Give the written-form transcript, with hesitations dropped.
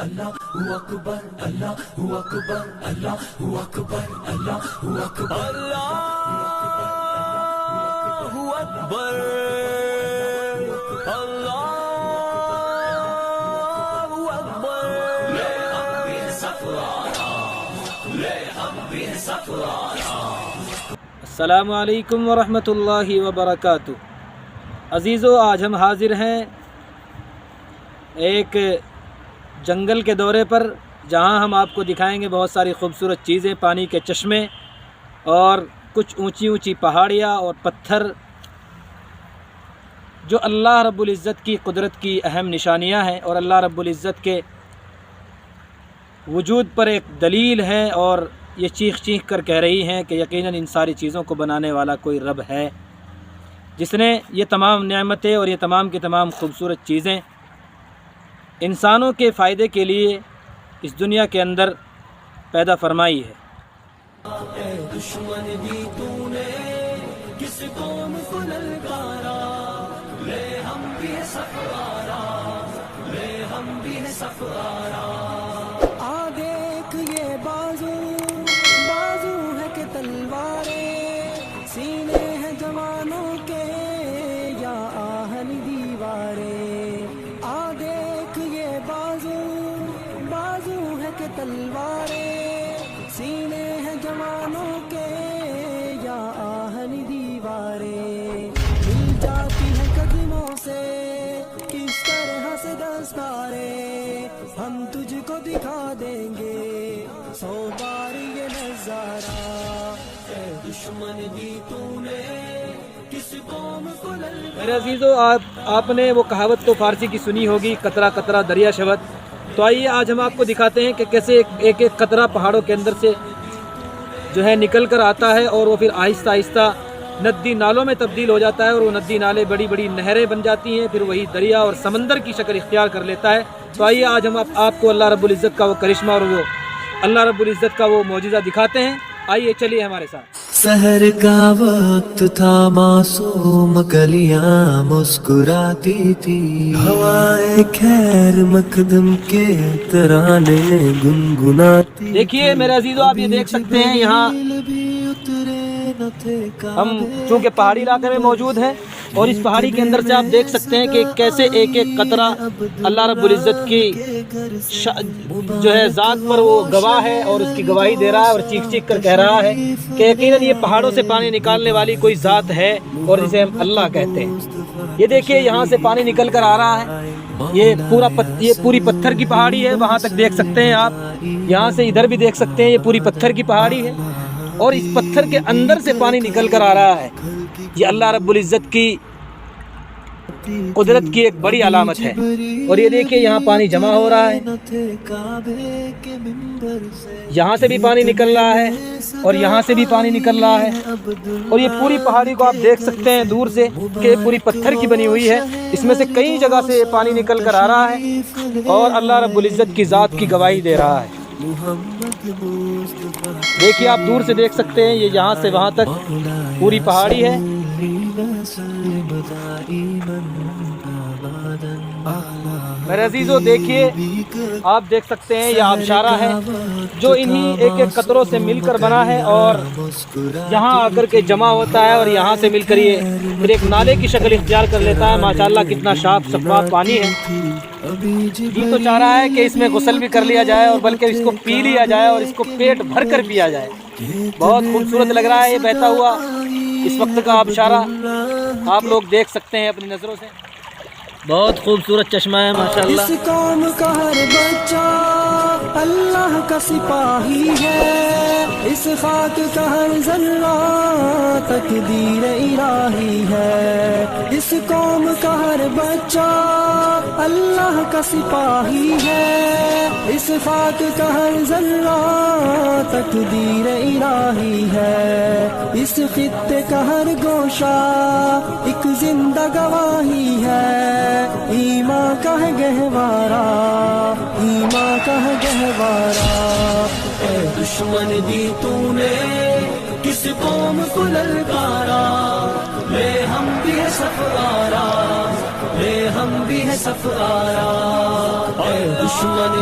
اللہ اکبر اللہ اکبر اللہ اکبر اللہ اکبر اللہ اکبر اللہ اکبر لے ہم بھی سفارا لے ہم بھی سفارا۔ السلام علیکم ورحمۃ اللہ وبرکاتہ۔ عزیزو، آج ہم حاضر ہیں ایک جنگل کے دورے پر، جہاں ہم آپ کو دکھائیں گے بہت ساری خوبصورت چیزیں، پانی کے چشمے اور کچھ اونچی اونچی پہاڑیاں اور پتھر، جو اللہ رب العزت کی قدرت کی اہم نشانیاں ہیں اور اللہ رب العزت کے وجود پر ایک دلیل ہے، اور یہ چیخ چیخ کر کہہ رہی ہیں کہ یقیناً ان ساری چیزوں کو بنانے والا کوئی رب ہے، جس نے یہ تمام نعمتیں اور یہ تمام کی تمام خوبصورت چیزیں انسانوں کے فائدے کے لیے اس دنیا کے اندر پیدا فرمائی ہے۔ اے دشمن بھی تو نے کس قوم کو للکارا، لے ہم بھی سفارا لے ہم بھی سفارا۔ آ دیکھ یہ بازو بازو ہے کہ تلواریں، سینے ہیں جوانوں کے یا آہن دیواریں۔ آ دیکھ یہ بازو بازو ہے کہ تلواریں، سینے ہیں جوانوں کے یا آہن دیواریں۔ مل جاتی ہیں قدموں سے کس طرح سے دستاریں، ہم تجھ کو دکھا دیں گے 100 بار یہ نظارہ۔ اے دشمن بھی تو نے کس قوم کو للکارا۔ میرے عزیزو، آپ نے وہ کہاوت تو فارسی کی سنی ہوگی، قطرہ قطرہ دریا شود۔ تو آئیے آج ہم آپ کو دکھاتے ہیں کہ کیسے ایک ایک قطرہ پہاڑوں کے اندر سے جو ہے نکل کر آتا ہے، اور وہ پھر آہستہ آہستہ ندی نالوں میں تبدیل ہو جاتا ہے، اور وہ ندی نالے بڑی بڑی نہریں بن جاتی ہیں، پھر وہی دریا اور سمندر کی شکل اختیار کر لیتا ہے۔ تو آئیے آج ہم آپ کو اللہ رب العزت کا وہ کرشمہ اور وہ اللہ رب العزت کا وہ معجزہ دکھاتے ہیں۔ آئیے چلیے ہمارے ساتھ۔ سحر کا وقت تھا، معصوم کلیاں مسکراتی تھی، ہوائیں خیر مقدم کے ترانے گنگناتی۔ دیکھیے میرے عزیزو، آپ یہ دیکھ سکتے ہیں، یہاں ہم چونکہ پہاڑی علاقے میں موجود ہیں، اور اس پہاڑی کے اندر سے آپ دیکھ سکتے ہیں کہ کیسے ایک ایک قطرہ اللہ رب العزت کی جو ہے ذات پر وہ گواہ ہے، اور اس کی گواہی دے رہا ہے، اور چیخ چیخ کر کہہ رہا ہے کہ یقیناً یہ پہاڑوں سے پانی نکالنے والی کوئی ذات ہے، اور جسے ہم اللہ کہتے ہیں۔ یہ دیکھیے یہاں سے پانی نکل کر آ رہا ہے، یہ پوری پتھر کی پہاڑی ہے، وہاں تک دیکھ سکتے ہیں آپ، یہاں سے ادھر بھی دیکھ سکتے ہیں، یہ پوری پتھر کی پہاڑی ہے، اور اس پتھر کے اندر سے پانی نکل کر آ رہا ہے۔ یہ اللہ رب العزت کی قدرت کی ایک بڑی علامت ہے۔ اور یہ دیکھیے یہاں پانی جمع ہو رہا ہے، یہاں سے بھی پانی نکل رہا ہے، اور یہاں سے بھی پانی نکل رہا ہے، اور یہ پوری پہاڑی کو آپ دیکھ سکتے ہیں دور سے کہ پوری پتھر کی بنی ہوئی ہے، اس میں سے کئی جگہ سے پانی نکل کر آ رہا ہے، اور اللہ رب العزت کی ذات کی گواہی دے رہا ہے۔ دیکھیے آپ دور سے دیکھ سکتے ہیں، یہ یہاں سے وہاں تک پوری پہاڑی ہے۔ میرے عزیزو دیکھیے، آپ دیکھ سکتے ہیں یہ آبشارہ ہے، جو انہی ایک ایک قطروں سے مل کر بنا ہے، اور یہاں آ کر کے جمع ہوتا ہے، اور یہاں سے مل کر یہ پھر ایک نالے کی شکل اختیار کر لیتا ہے۔ ماشاءاللہ کتنا صاف شفاف پانی ہے۔ جی تو چاہ رہا ہے کہ اس میں غسل بھی کر لیا جائے، اور بلکہ اس کو پی لیا جائے، اور اس کو پیٹ بھر کر پیا جائے۔ بہت خوبصورت لگ رہا ہے یہ بہتا ہوا اس وقت کا آبشارہ، آپ لوگ دیکھ سکتے ہیں اپنی نظروں سے، بہت خوبصورت چشمہ ہے ماشاءاللہ۔ اس قوم کا ہر بچہ اللہ کا سپاہی ہے، اس خاک کا ہر ذرہ تقدیر الہی ہے۔ اس قوم کا ہر بچہ اللہ کا سپاہی ہے، اس خاک کا ہر ذرہ تقدیر الہی ہے۔ اس خطے کا ہر گوشہ ایک زندہ گواہی ہے، ایمان کا ہے گہوارہ ایمان کا ہے گہوارہ۔ اے دشمن بھی تو نے کس قوم کو للکارا، لے ہم بھی سفارا لے ہم بھی سفارا۔ اے دشمن